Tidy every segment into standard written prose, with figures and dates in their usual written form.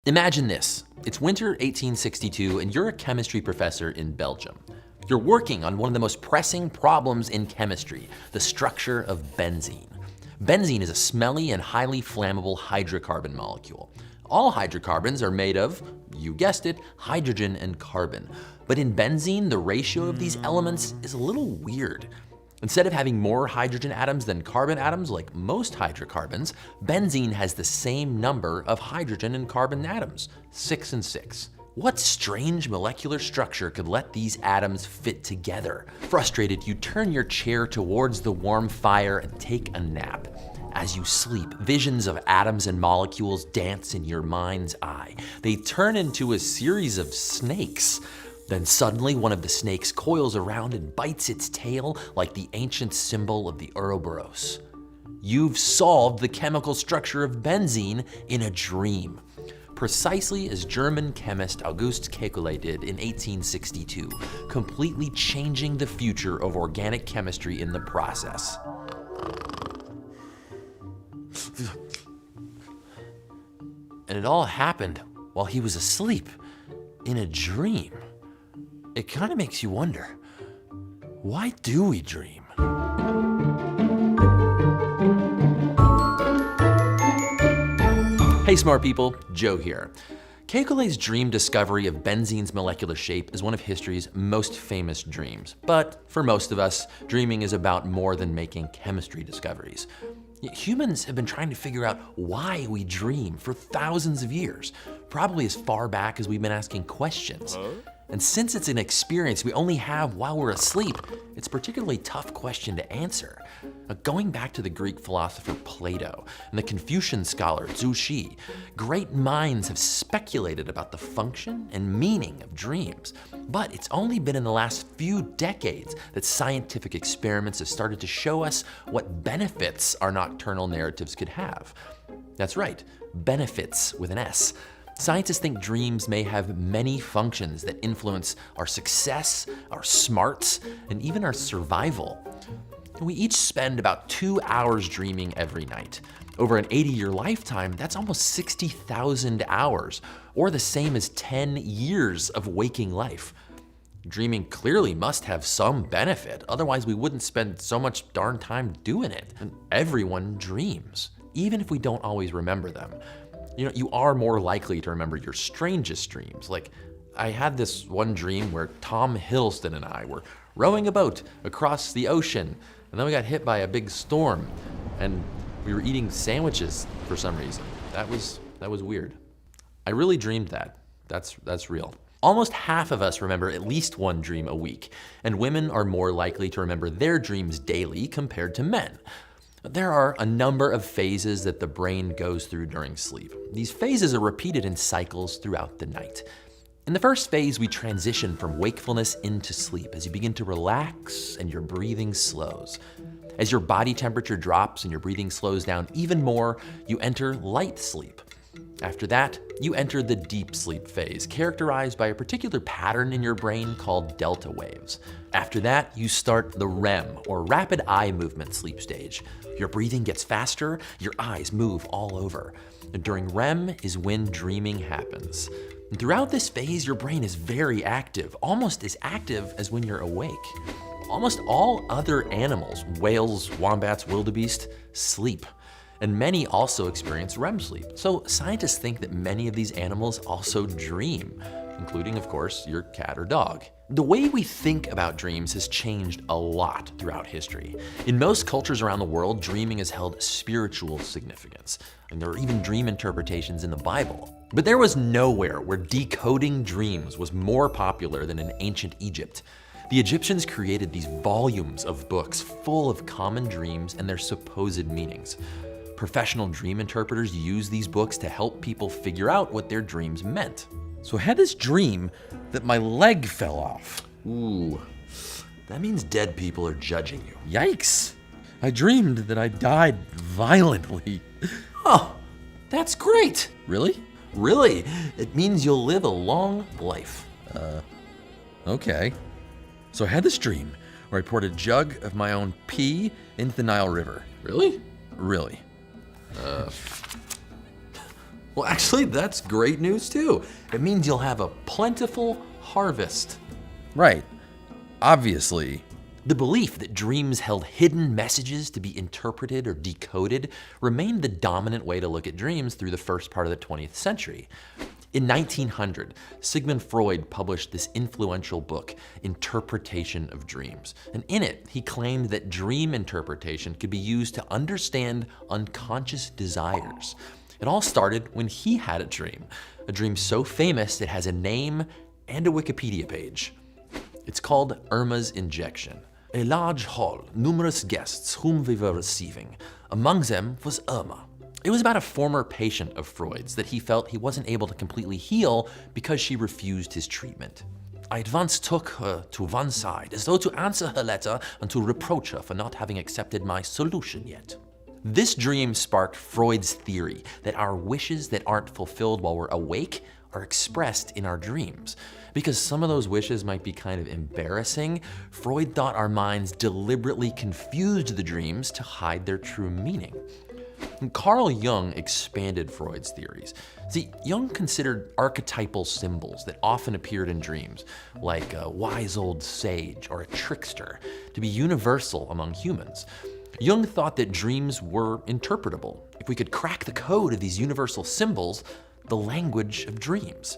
Imagine this. It's winter 1862 and you're a chemistry professor in Belgium. You're working on one of the most pressing problems in chemistry, the structure of benzene. Benzene is a smelly and highly flammable hydrocarbon molecule. All hydrocarbons are made of, you guessed it, hydrogen and carbon. But in benzene, the ratio of these elements is a little weird. Instead of having more hydrogen atoms than carbon atoms like most hydrocarbons, benzene has the same number of hydrogen and carbon atoms, 6 and 6. What strange molecular structure could let these atoms fit together? Frustrated, you turn your chair towards the warm fire and take a nap. As you sleep, visions of atoms and molecules dance in your mind's eye. They turn into a series of snakes. Then suddenly one of the snakes coils around and bites its tail like the ancient symbol of the Ouroboros. You've solved the chemical structure of benzene in a dream. Precisely as German chemist August Kekulé did in 1862, completely changing the future of organic chemistry in the process. And it all happened while he was asleep, in a dream. It kind of makes you wonder, why do we dream? Hey smart people, Joe here. Kekulé's dream discovery of benzene's molecular shape is one of history's most famous dreams. But for most of us, dreaming is about more than making chemistry discoveries. Humans have been trying to figure out why we dream for thousands of years, probably as far back as we've been asking questions. And since it's an experience we only have while we're asleep, it's a particularly tough question to answer. Going back to the Greek philosopher Plato and the Confucian scholar Zhu Xi, great minds have speculated about the function and meaning of dreams. But it's only been in the last few decades that scientific experiments have started to show us what benefits our nocturnal narratives could have. That's right, benefits with an S. Scientists think dreams may have many functions that influence our success, our smarts, and even our survival. We each spend about 2 hours dreaming every night. Over an 80-year lifetime, that's almost 60,000 hours, or the same as 10 years of waking life. Dreaming clearly must have some benefit, otherwise we wouldn't spend so much darn time doing it. And everyone dreams, even if we don't always remember them. You are more likely to remember your strangest dreams. Like, I had this one dream where Tom Hiddleston and I were rowing a boat across the ocean, and then we got hit by a big storm, and we were eating sandwiches for some reason. That was weird. I really dreamed that. That's real. Almost half of us remember at least one dream a week, and women are more likely to remember their dreams daily compared to men. There are a number of phases that the brain goes through during sleep. These phases are repeated in cycles throughout the night. In the first phase, we transition from wakefulness into sleep as you begin to relax and your breathing slows. As your body temperature drops and your breathing slows down even more, you enter light sleep. After that, you enter the deep sleep phase, characterized by a particular pattern in your brain called delta waves. After that, you start the REM, or rapid eye movement sleep stage. Your breathing gets faster, your eyes move all over. And during REM is when dreaming happens. And throughout this phase, your brain is very active, almost as active as when you're awake. Almost all other animals, whales, wombats, wildebeest, sleep. And many also experience REM sleep. So scientists think that many of these animals also dream, including, of course, your cat or dog. The way we think about dreams has changed a lot throughout history. In most cultures around the world, dreaming has held spiritual significance. And there are even dream interpretations in the Bible. But there was nowhere where decoding dreams was more popular than in ancient Egypt. The Egyptians created these volumes of books full of common dreams and their supposed meanings. Professional dream interpreters use these books to help people figure out what their dreams meant. So I had this dream that my leg fell off. Ooh, that means dead people are judging you. Yikes! I dreamed that I died violently. Oh, that's great. Really? Really? It means you'll live a long life. Okay. So I had this dream where I poured a jug of my own pee into the Nile River. Really? Really. Well, actually, that's great news too. It means you'll have a plentiful harvest. Right. Obviously. The belief that dreams held hidden messages to be interpreted or decoded remained the dominant way to look at dreams through the first part of the 20th century. In 1900, Sigmund Freud published this influential book, Interpretation of Dreams. And in it, he claimed that dream interpretation could be used to understand unconscious desires. It all started when he had a dream so famous it has a name and a Wikipedia page. It's called Irma's Injection. A large hall, numerous guests whom we were receiving. Among them was Irma. It was about a former patient of Freud's that he felt he wasn't able to completely heal because she refused his treatment. I at once took her to one side, as though to answer her letter and to reproach her for not having accepted my solution yet. This dream sparked Freud's theory that our wishes that aren't fulfilled while we're awake are expressed in our dreams. Because some of those wishes might be kind of embarrassing, Freud thought our minds deliberately confused the dreams to hide their true meaning. And Carl Jung expanded Freud's theories. See, Jung considered archetypal symbols that often appeared in dreams, like a wise old sage or a trickster, to be universal among humans. Jung thought that dreams were interpretable. If we could crack the code of these universal symbols, the language of dreams.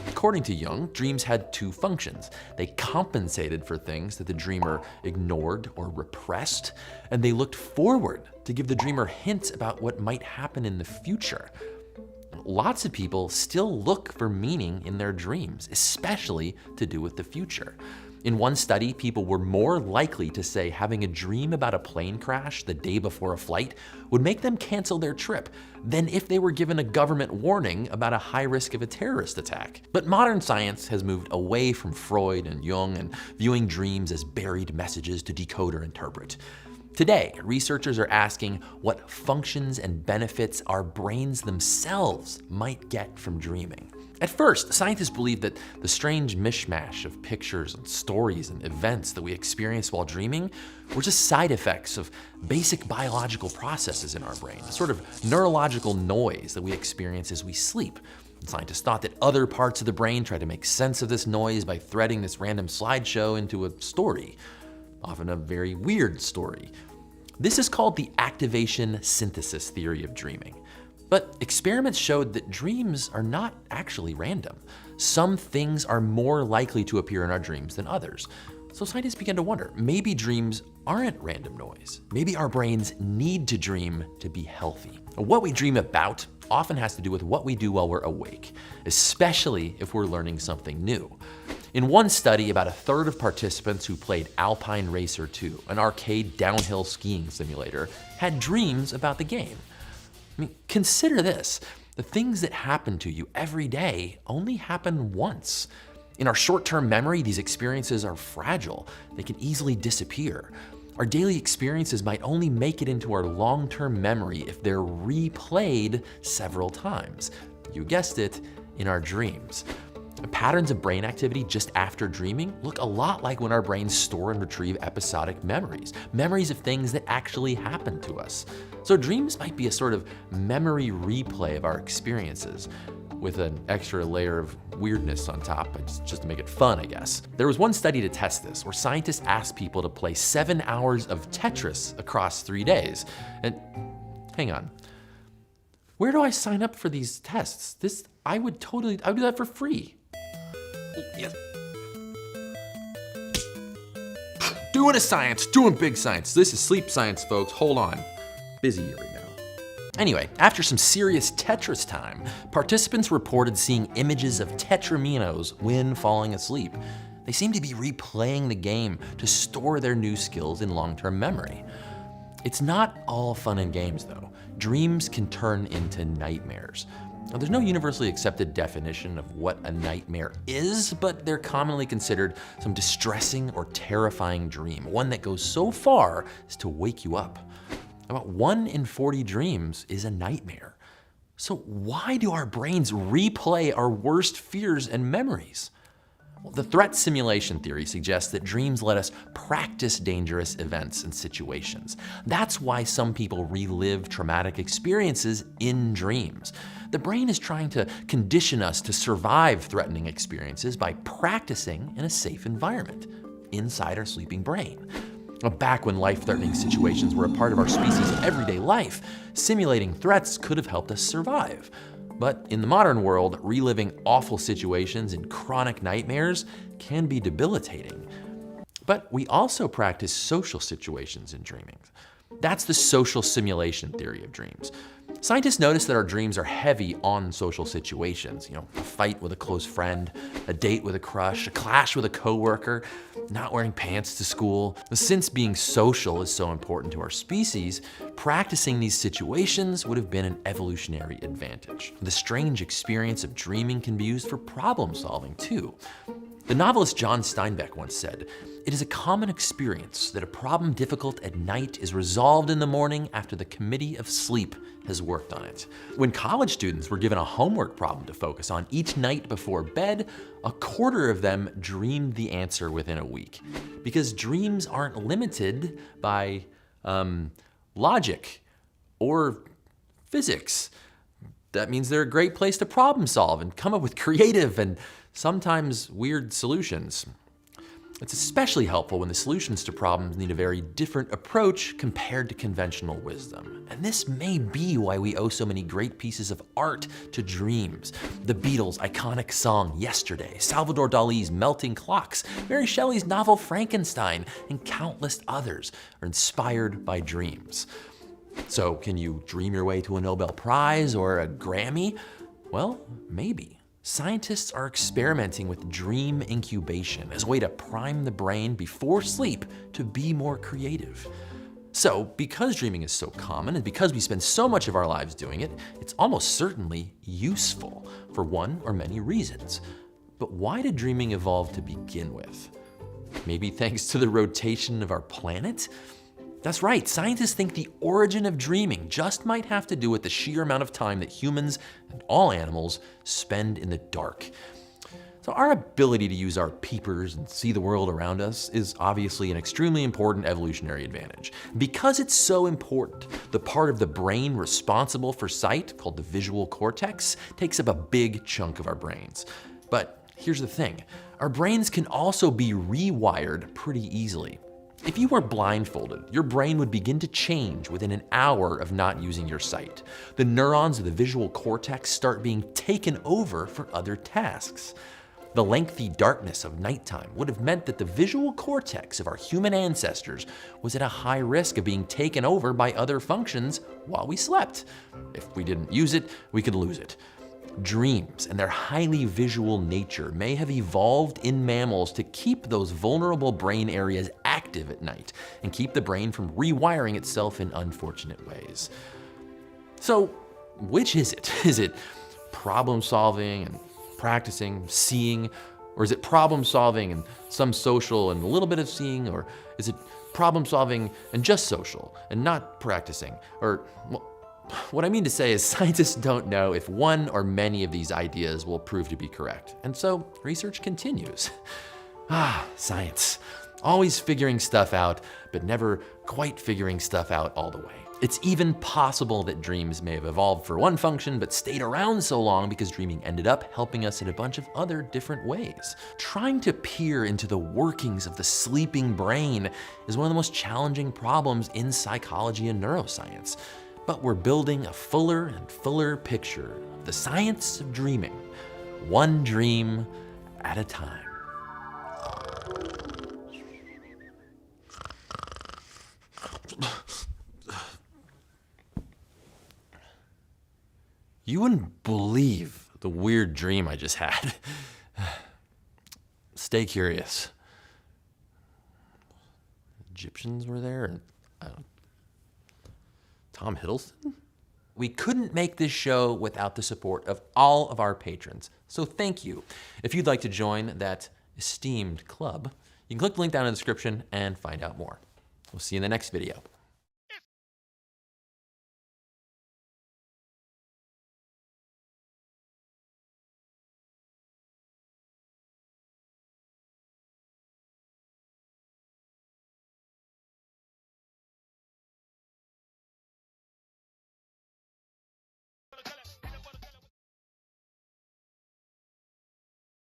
According to Jung, dreams had two functions. They compensated for things that the dreamer ignored or repressed, and they looked forward to give the dreamer hints about what might happen in the future. Lots of people still look for meaning in their dreams, especially to do with the future. In one study, people were more likely to say having a dream about a plane crash the day before a flight would make them cancel their trip than if they were given a government warning about a high risk of a terrorist attack. But modern science has moved away from Freud and Jung and viewing dreams as buried messages to decode or interpret. Today, researchers are asking what functions and benefits our brains themselves might get from dreaming. At first, scientists believed that the strange mishmash of pictures and stories and events that we experience while dreaming were just side effects of basic biological processes in our brain, a sort of neurological noise that we experience as we sleep. And scientists thought that other parts of the brain tried to make sense of this noise by threading this random slideshow into a story, often a very weird story. This is called the activation synthesis theory of dreaming. But experiments showed that dreams are not actually random. Some things are more likely to appear in our dreams than others. So scientists began to wonder, maybe dreams aren't random noise. Maybe our brains need to dream to be healthy. What we dream about often has to do with what we do while we're awake, especially if we're learning something new. In one study, about a third of participants who played Alpine Racer 2, an arcade downhill skiing simulator, had dreams about the game. I mean, consider this. The things that happen to you every day only happen once. In our short-term memory, these experiences are fragile. They can easily disappear. Our daily experiences might only make it into our long-term memory if they're replayed several times. You guessed it, in our dreams. Patterns of brain activity just after dreaming look a lot like when our brains store and retrieve episodic memories of things that actually happened to us. So dreams might be a sort of memory replay of our experiences, with an extra layer of weirdness on top, just to make it fun, I guess. There was one study to test this, where scientists asked people to play 7 hours of Tetris across 3 days. And hang on, where do I sign up for these tests? I would do that for free. Yes. Doing a science, doing big science. This is sleep science, folks. Hold on. Busy here right now. Anyway, after some serious Tetris time, participants reported seeing images of tetraminos when falling asleep. They seemed to be replaying the game to store their new skills in long-term memory. It's not all fun and games, though. Dreams can turn into nightmares. Now, there's no universally accepted definition of what a nightmare is, but they're commonly considered some distressing or terrifying dream, one that goes so far as to wake you up. About 1 in 40 dreams is a nightmare. So why do our brains replay our worst fears and memories? Well, the threat simulation theory suggests that dreams let us practice dangerous events and situations. That's why some people relive traumatic experiences in dreams. The brain is trying to condition us to survive threatening experiences by practicing in a safe environment inside our sleeping brain. Back when life-threatening situations were a part of our species' everyday life, simulating threats could have helped us survive. But in the modern world, reliving awful situations and chronic nightmares can be debilitating. But we also practice social situations in dreaming. That's the social simulation theory of dreams. Scientists notice that our dreams are heavy on social situations. A fight with a close friend, a date with a crush, a clash with a coworker, not wearing pants to school. Since being social is so important to our species, practicing these situations would have been an evolutionary advantage. The strange experience of dreaming can be used for problem solving too. The novelist John Steinbeck once said, "It is a common experience that a problem difficult at night is resolved in the morning after the committee of sleep has worked on it." When college students were given a homework problem to focus on each night before bed, a quarter of them dreamed the answer within a week. Because dreams aren't limited by logic or physics. That means they're a great place to problem solve and come up with creative and sometimes weird solutions. It's especially helpful when the solutions to problems need a very different approach compared to conventional wisdom. And this may be why we owe so many great pieces of art to dreams. The Beatles' iconic song Yesterday, Salvador Dali's Melting Clocks, Mary Shelley's novel Frankenstein, and countless others are inspired by dreams. So can you dream your way to a Nobel Prize or a Grammy? Well, maybe. Scientists are experimenting with dream incubation as a way to prime the brain before sleep to be more creative. So, because dreaming is so common and because we spend so much of our lives doing it, it's almost certainly useful for one or many reasons. But why did dreaming evolve to begin with? Maybe thanks to the rotation of our planet? That's right, scientists think the origin of dreaming just might have to do with the sheer amount of time that humans and all animals spend in the dark. So our ability to use our peepers and see the world around us is obviously an extremely important evolutionary advantage. Because it's so important, the part of the brain responsible for sight, called the visual cortex, takes up a big chunk of our brains. But here's the thing, our brains can also be rewired pretty easily. If you were blindfolded, your brain would begin to change within an hour of not using your sight. The neurons of the visual cortex start being taken over for other tasks. The lengthy darkness of nighttime would have meant that the visual cortex of our human ancestors was at a high risk of being taken over by other functions while we slept. If we didn't use it, we could lose it. Dreams and their highly visual nature may have evolved in mammals to keep those vulnerable brain areas active at night and keep the brain from rewiring itself in unfortunate ways. So, which is it? Is it problem solving and practicing, seeing, or is it problem solving and some social and a little bit of seeing, or is it problem solving and just social and not practicing? Or, well, what I mean to say is scientists don't know if one or many of these ideas will prove to be correct. And so research continues. Science. Always figuring stuff out, but never quite figuring stuff out all the way. It's even possible that dreams may have evolved for one function, but stayed around so long because dreaming ended up helping us in a bunch of other different ways. Trying to peer into the workings of the sleeping brain is one of the most challenging problems in psychology and neuroscience. But we're building a fuller and fuller picture of the science of dreaming, one dream at a time. You wouldn't believe the weird dream I just had. Stay curious. Egyptians were there, and Tom Hiddleston? We couldn't make this show without the support of all of our patrons, so thank you. If you'd like to join that esteemed club, you can click the link down in the description and find out more. We'll see you in the next video.